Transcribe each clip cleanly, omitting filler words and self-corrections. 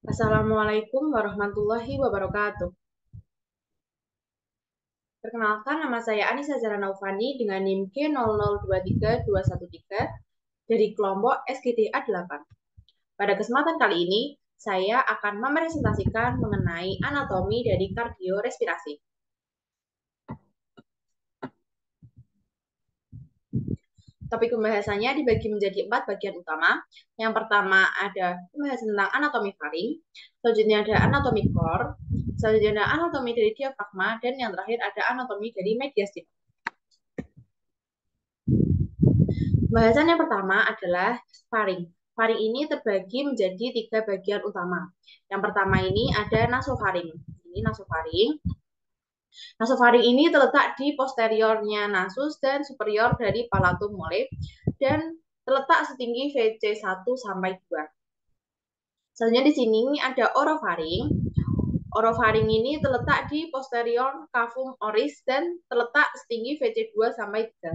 Assalamualaikum warahmatullahi wabarakatuh. Perkenalkan, nama saya Anissa Zara Naufani dengan NIM K00232113 dari kelompok SGTA 8. Pada kesempatan kali ini, saya akan mempresentasikan mengenai anatomi dari kardiorespirasi. Topik pembahasannya dibagi menjadi 4 bagian utama. Yang pertama ada pembahasan tentang anatomi faring, selanjutnya ada anatomi core, selanjutnya ada anatomi dari diafragma, dan yang terakhir ada anatomi dari mediastinum. Pembahasan yang pertama adalah faring. Faring ini terbagi menjadi 3 bagian utama. Yang pertama ini ada nasofaring. Ini nasofaring. Nasofaring ini terletak di posteriornya nasus dan superior dari palatum mole dan terletak setinggi VC1 sampai 2. Selanjutnya di sini ada orofaring. Orofaring ini terletak di posterior cavum oris dan terletak setinggi VC2 sampai 3.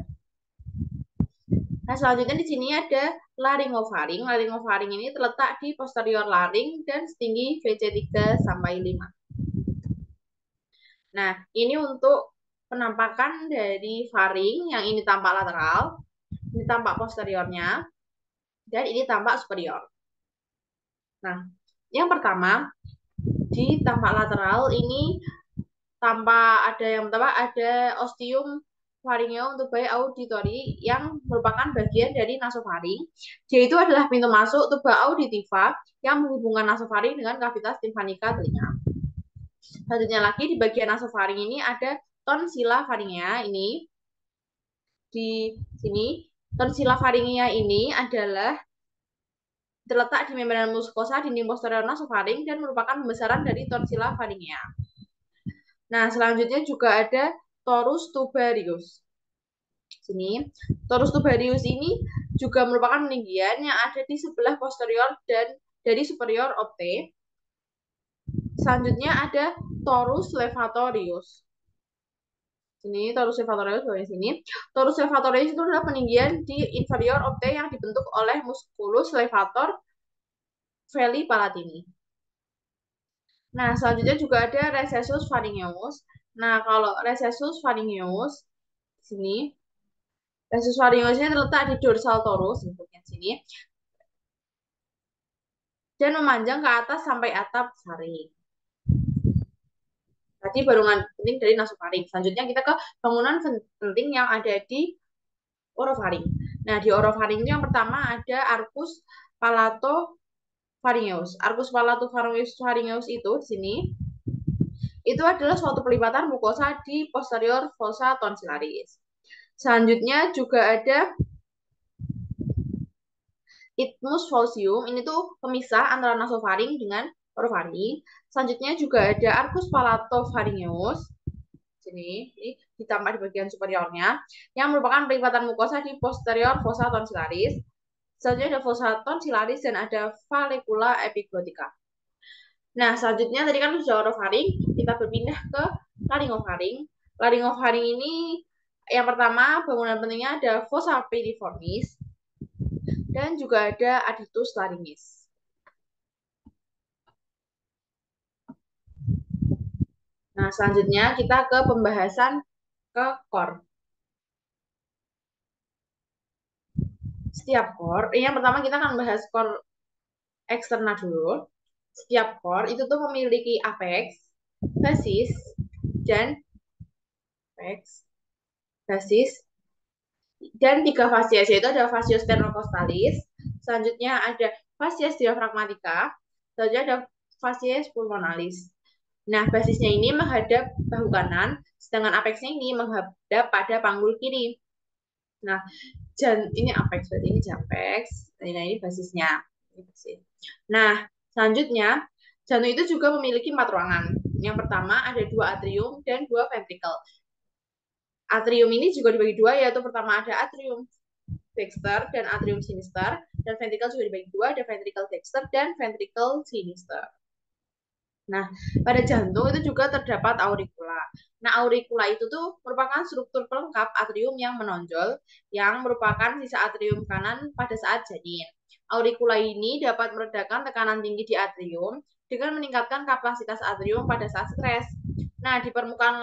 Nah, selanjutnya di sini ada laringofaring. Laringofaring ini terletak di posterior laring dan setinggi VC3 sampai 5. Nah, ini untuk penampakan dari faring. Yang ini tampak lateral, ini tampak posteriornya, dan ini tampak superior. Nah, yang pertama di tampak lateral ini tampak ada yang pertama ada ostium faringeo untuk bayi auditori yang merupakan bagian dari nasofaring. Dia itu adalah pintu masuk tuba auditiva yang menghubungkan nasofaring dengan kavitas timpanika telinga. Selanjutnya lagi di bagian nasofaring ini ada tonsila faringea ini. Di sini tonsila faringea ini adalah terletak di membran mucosa dinding posterior nasofaring dan merupakan pembesaran dari tonsila faringea. Nah, selanjutnya juga ada torus tubarius. Sini, torus tubarius ini juga merupakan peninggian yang ada di sebelah posterior dan dari superior opte. Selanjutnya ada torus levatorius. Sini, torus levatorius bawah sini. Torus levatorius itu adalah peninggian di inferior opte yang dibentuk oleh musculus levator veli palatini. Nah, selanjutnya juga ada recessus pharyngeus. Nah, kalau recessus pharyngeus sini, recessus pharyngeus ini terletak di dorsal torus, bagian sini, dan memanjang ke atas sampai atap faring. Tadi bangunan penting dari nasofaring. Selanjutnya kita ke bangunan penting yang ada di orofaring. Nah, di orofaring yang pertama ada arcus palatopharyngeus. Arcus palatopharyngeus itu di sini itu adalah suatu pelipatan mukosa di posterior fossa tonsillaris. Selanjutnya juga ada isthmus faucium, ini tuh pemisah antara nasofaring dengan orofaring. Selanjutnya juga ada arcus palatopharyngeus. Sini, ini ditambah di bagian superiornya, yang merupakan pelipatan mukosa di posterior fossa tonsillaris. Selanjutnya ada fossa tonsillaris dan ada vallecula epiglotica. Nah, selanjutnya tadi kan sudah orofaring, kita berpindah ke laringofaring. Laringofaring ini yang pertama bangunan pentingnya ada fossa piriformis dan juga ada aditus laringis. Nah, selanjutnya kita ke pembahasan ke core. Setiap core, yang pertama kita akan bahas core eksternal dulu. Setiap core itu tuh memiliki apex, basis, dan apex, basis, dan 3 fasies, yaitu ada fascia sternocostalis, selanjutnya ada fascia diaphragmatica, selanjutnya ada fascia pulmonalis. Nah, basisnya ini menghadap bahu kanan, sedangkan apexnya ini menghadap pada panggul kiri. Nah, ini apex, berarti ini jampex, nah ini basisnya. Nah, selanjutnya jantung itu juga memiliki 4 ruangan. Yang pertama ada 2 atrium dan 2 ventricle. Atrium ini juga dibagi 2, yaitu pertama ada atrium dexter dan atrium sinister, dan ventricle juga dibagi 2, ada ventricle dexter dan ventricle sinister. Nah, pada jantung itu juga terdapat auricula. Nah, auricula itu tuh merupakan struktur pelengkap atrium yang menonjol, yang merupakan sisa atrium kanan pada saat janin. Auricula ini dapat meredakan tekanan tinggi di atrium dengan meningkatkan kapasitas atrium pada saat stres. Nah, di permukaan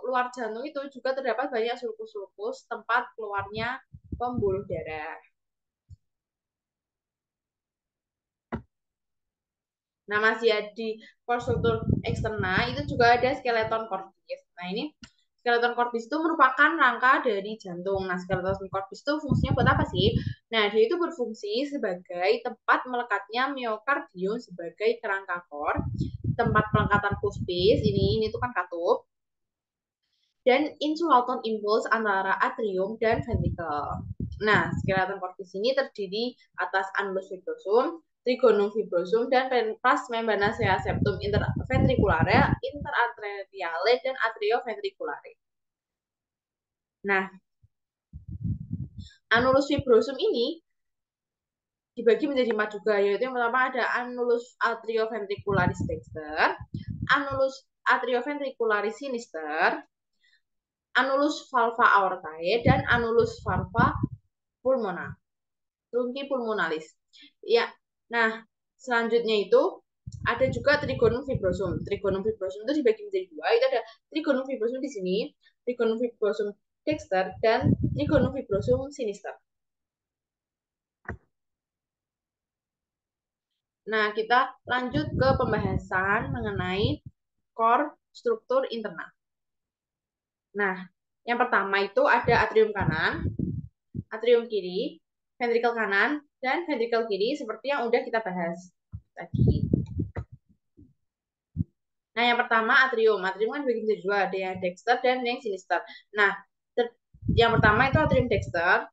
luar jantung itu juga terdapat banyak sulcus-sulcus tempat keluarnya pembuluh darah. Nah, masih di struktur eksterna itu juga ada skeleton cordis. Nah, ini skeleton cordis itu merupakan rangka dari jantung. Nah, skeleton cordis itu fungsinya buat apa sih? Nah, dia itu berfungsi sebagai tempat melekatnya miokardium sebagai kerangka kor, tempat pelekatan puspis, ini tuh kan katup, dan insulaton impuls antara atrium dan ventrikel. Nah, skeleton cordis ini terdiri atas annulus fibrosum, trigonum fibrosum, dan pars membrana sea septum interventriculare, interarteriale, dan atrioventriculare. Nah, annulus fibrosum ini dibagi menjadi 4 juga, yaitu yang pertama ada annulus atrioventricularis dexter, annulus atrioventricularis sinister, annulus valva aortae, dan annulus valva pulmona, trunki pulmonalis. Ya, nah selanjutnya itu ada juga trigonum fibrosum. Trigonum fibrosum itu dibagi menjadi dua. Itu ada trigonum fibrosum di sini, trigonum fibrosum dexter, dan trigonum fibrosum sinister. Nah, kita lanjut ke pembahasan mengenai core struktur internal. Nah, yang pertama itu ada atrium kanan, atrium kiri, ventrikel kanan, dan ventrikel kiri seperti yang udah kita bahas tadi. Nah, yang pertama atrium. Atrium kan bagi menjadi dua, ada yang dexter dan yang sinister. Nah, yang pertama itu atrium dexter.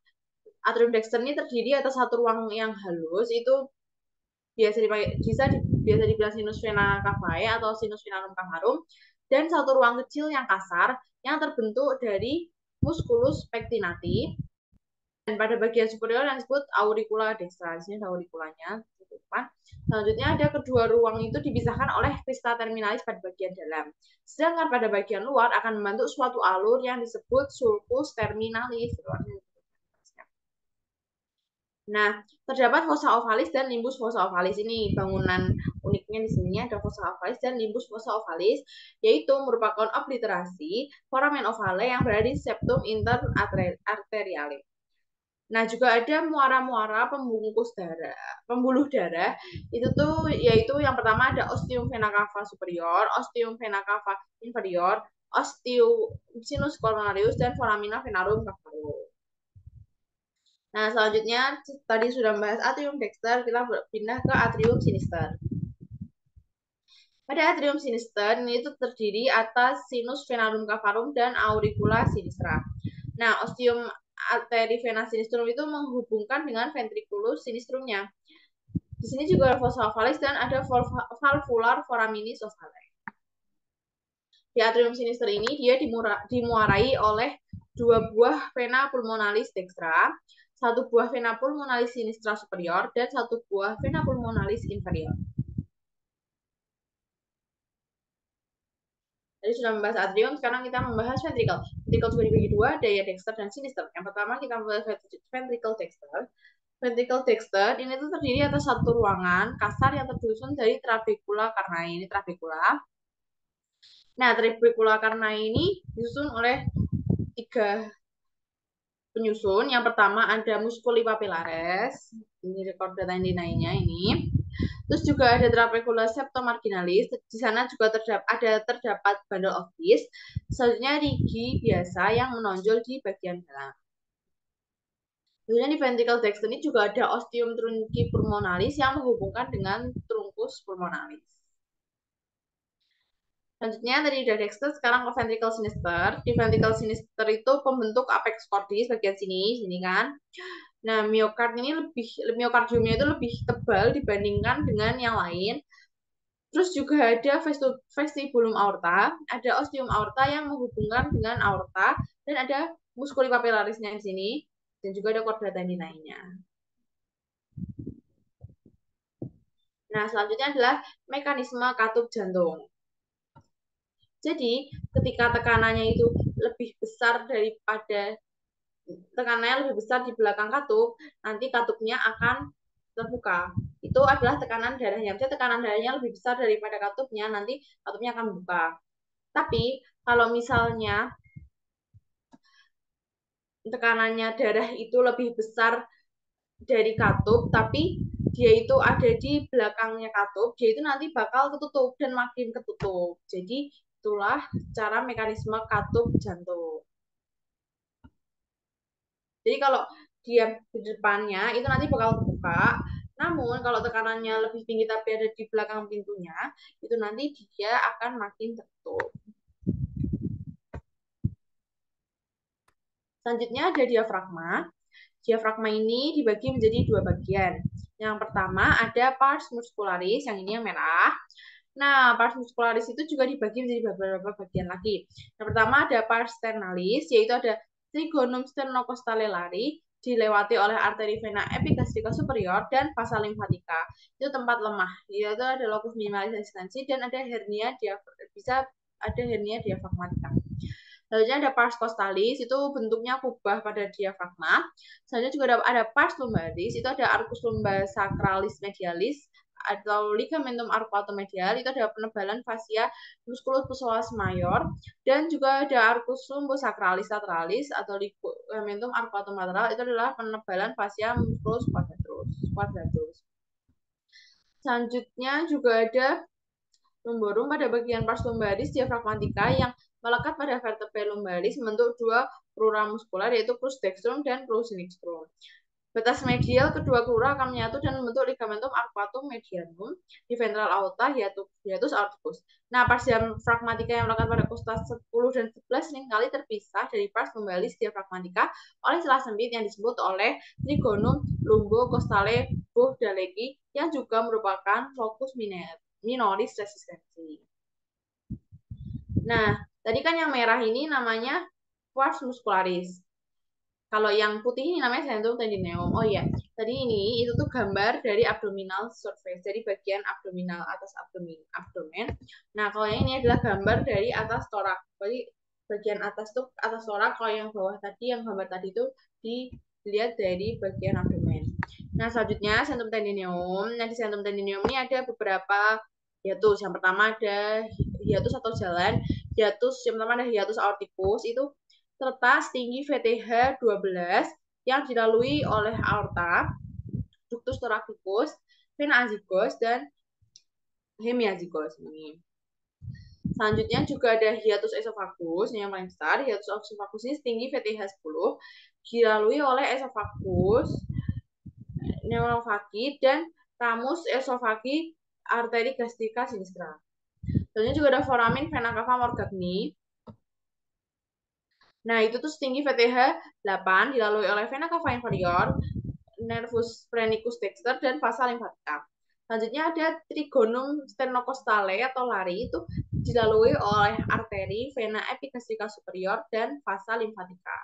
Atrium dexter ini terdiri atas satu ruang yang halus, itu biasa dibilang sinus vena cavae atau sinus venanum cavarum, dan satu ruang kecil yang kasar yang terbentuk dari musculus pectinati, dan pada bagian superior yang disebut auricula dextra. Di sini ada auriculanya. Selanjutnya ada kedua ruang itu dipisahkan oleh crista terminalis pada bagian dalam. Sedangkan pada bagian luar akan membentuk suatu alur yang disebut sulcus terminalis. Nah, terdapat fossa ovalis dan limbus fossa ovalis. Ini bangunan uniknya di sini ada fossa ovalis dan limbus fossa ovalis, yaitu merupakan obliterasi foramen ovale yang berada di septum interarteriale. Nah, juga ada muara-muara pembungkus darah, pembuluh darah. Itu tuh yaitu yang pertama ada ostium vena cava superior, ostium vena cava inferior, ostium sinus coronarius, dan foramina venarum cavarum. Nah, selanjutnya tadi sudah membahas atrium dexter, kita pindah ke atrium sinister. Pada atrium sinister ini itu terdiri atas sinus venarum cavarum dan auricula sinistra. Nah, ostium arteri vena sinistrum itu menghubungkan dengan ventriculus sinistrumnya. Di sini juga ada fossa ovalis dan ada valvular foraminis ovale. Di atrium sinister ini dia dimuarai oleh dua buah vena pulmonalis dextra, satu buah vena pulmonalis sinistra superior, dan satu buah vena pulmonalis inferior. Tadi sudah membahas atrium, sekarang kita membahas ventricle. Ventricle juga dibagi dua, daya dexter dan sinister. Yang pertama kita membahas ventricle dexter. Ventricle dexter ini tuh terdiri atas satu ruangan kasar yang tersusun dari trabecula carnai. Ini trabecula. Nah, trabecula carnai ini disusun oleh tiga penyusun. Yang pertama ada musculi papillaris. Ini rekor data yang lainnya ini. Terus juga ada trabecula septomarginalis. Di sana juga terdapat bundle of disc. Selanjutnya rigi biasa yang menonjol di bagian dalam. Kemudian di ventricle dexter ini juga ada ostium trunci pulmonalis yang menghubungkan dengan truncus pulmonalis. Selanjutnya tadi udah dexter, sekarang ke ventricle sinister. Di ventricle sinister itu pembentuk apex cordis bagian sini kan. Nah, miokardiumnya itu lebih tebal dibandingkan dengan yang lain. Terus juga ada vestibulum aorta, ada ostium aorta yang menghubungkan dengan aorta, dan ada musculi papillarisnya di sini, dan juga ada chorda tendinainya. Nah, selanjutnya adalah mekanisme katup jantung. Jadi, ketika tekanannya itu lebih besar daripada tekanannya lebih besar di belakang katup, nanti katupnya akan terbuka. Itu adalah tekanan darahnya. Jadi tekanan darahnya lebih besar daripada katupnya, nanti katupnya akan membuka. Tapi kalau misalnya tekanannya darah itu lebih besar dari katup, tapi dia itu ada di belakangnya katup, dia itu nanti bakal ketutup dan makin ketutup. Jadi itulah cara mekanisme katup jantung. Jadi kalau dia di depannya itu nanti bakal terbuka. Namun kalau tekanannya lebih tinggi tapi ada di belakang pintunya, itu nanti dia akan makin tertutup. Selanjutnya ada diafragma. Diafragma ini dibagi menjadi dua bagian. Yang pertama ada pars muscularis, yang ini yang merah. Nah, pars muscularis itu juga dibagi menjadi beberapa bagian lagi. Yang pertama ada pars sternalis, yaitu ada trigonum sternocostalellari, dilewati oleh arteri vena epigastrica superior dan vasa lymphatica. Itu tempat lemah. Itu ada locus minimalis resistensi dan ada hernia bisa ada hernia diafragmatika. Selanjutnya ada pars costalis, itu bentuknya kubah pada diafragma. Selanjutnya juga ada pars lumbaris, itu ada arcus lumbosacralis medialis atau ligamentum arcuatomedial, itu ada penebalan fascia musculus psoas major, dan juga ada arcus lumbosacralis lateralis atau ligamentum arcuatolateral, itu adalah penebalan fascia musculus quadratus. Selanjutnya juga ada lumborum pada bagian pars lumbaris diafragmatika yang melekat pada vertebrae lumbaris membentuk dua crura muskular, yaitu crus dextrum dan crus sinistrum. Batas medial kedua crura akan menyatu dan membentuk ligamentum arcuatum medianum di ventral aorta hiatus aorticus. Nah, pars diafragmatika yang melekat pada kosta 10 dan 11 seringkali terpisah dari pars lumbaris diafragmatika oleh celah sempit yang disebut oleh trigonum lumbocostale Bohdaleki yang juga merupakan locus minoris resistensi. Nah, tadi kan yang merah ini namanya pars muscularis. Kalau yang putih ini namanya centrum tendineum. Oh iya, tadi ini itu tuh gambar dari abdominal surface, dari bagian abdominal atas abdomen. Nah, kalau yang ini adalah gambar dari atas torak. Jadi bagian atas tuh atas torak, kalau yang bawah tadi, yang gambar tadi itu dilihat dari bagian abdomen. Nah, selanjutnya centrum tendineum. Nah, di centrum tendineum ini ada beberapa hiatus. Yang pertama ada hiatus atau jalan. Hiatus yang pertama ada hiatus aorticus, itu terletak tinggi VTH 12 yang dilalui oleh aorta, ductus thoracicus, vena azygos, dan hemiazygos ini. Selanjutnya juga ada hiatus esophagus yang paling besar. Hiatus esophagus ini tinggi VTH 10 dilalui oleh esophagus, pneumofagi, dan ramus esofagi arteri gastrica sinistra. Selanjutnya juga ada foramen vena cava morgagni. Nah, itu tuh setinggi VTH 8 dilalui oleh vena cava inferior, nervus phrenicus dexter, dan vasa lymphatica. Selanjutnya ada trigonum sternocostale atau lari, itu dilalui oleh arteri vena epigastrica superior dan vasa lymphatica.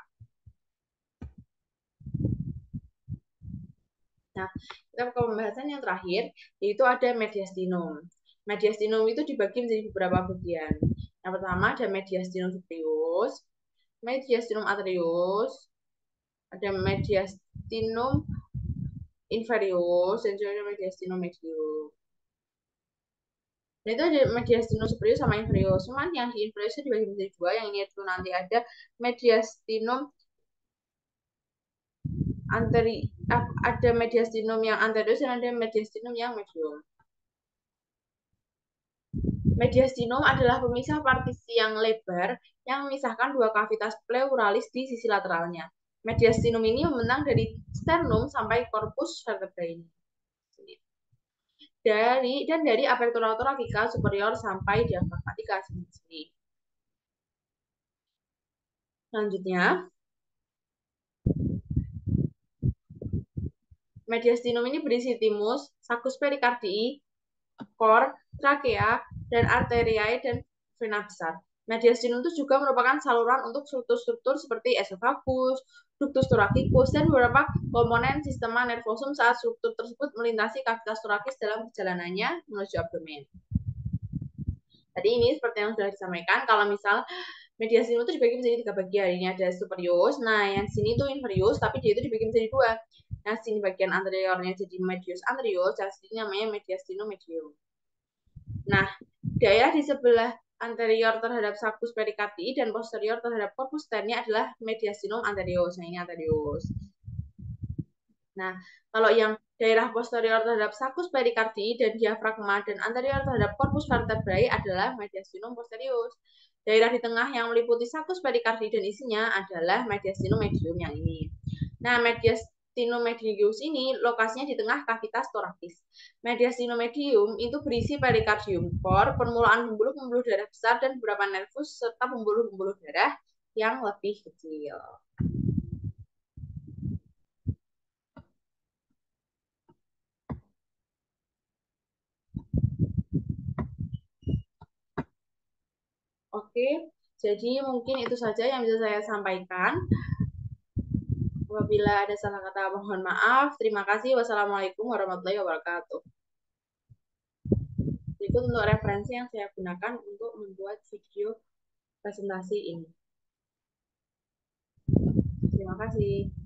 Nah, kita ke pembahasan yang terakhir, yaitu ada mediastinum. Mediastinum itu dibagi menjadi beberapa bagian. Yang pertama ada mediastinum superius, mediastinum atrius, ada mediastinum inferius, dan juga ada mediastinum medius. Nah, itu ada mediastinum superius sama inferius. Cuman yang di inferius itu dibagi menjadi dua. Yang ini itu nanti ada mediastinum ada mediastinum yang anterior dan ada mediastinum yang medium. Mediastinum adalah pemisah partisi yang lebar yang memisahkan dua kavitas pleuralis di sisi lateralnya. Mediastinum ini membentang dari sternum sampai korpus vertebrae ini. Dari apertura thoracica superior sampai diafragmatica sini. Selanjutnya, mediastinum ini berisi timus, saccus pericardii, cor, trakea, dan arteriae dan vena besar. Mediastinum itu juga merupakan saluran untuk struktur-struktur seperti esophagus, ductus thoracicus, dan beberapa komponen sistema nervosum saat struktur tersebut melintasi kavitas thoracis dalam perjalanannya menuju abdomen. Tadi ini seperti yang sudah disampaikan, kalau misal mediastinum itu dibagi menjadi tiga bagian. Ini ada superius, nah yang sini itu inferius, tapi dia itu dibagi menjadi dua. Nah, sini bagian anteriornya jadi medius anterior, dan sini namanya mediastinum medium. Nah, daerah di sebelah anterior terhadap sulcus pericardi dan posterior terhadap corpus tennya adalah mediastinum anterior. Nah, ini anterior. Nah, kalau yang daerah posterior terhadap sulcus pericardi dan diafragma dan anterior terhadap corpus vertebrae adalah mediastinum posterior. Daerah di tengah yang meliputi sulcus pericardi dan isinya adalah mediastinum medium yang ini. Nah, mediastinum medium ini lokasinya di tengah kavitas torakis. Mediastinum medium itu berisi perikardium, core, permulaan pembuluh-pembuluh darah besar dan beberapa nervus serta pembuluh-pembuluh darah yang lebih kecil. Oke, jadi mungkin itu saja yang bisa saya sampaikan. Apabila ada salah kata, mohon maaf. Terima kasih. Wassalamualaikum warahmatullahi wabarakatuh. Berikut untuk referensi yang saya gunakan untuk membuat video presentasi ini. Terima kasih.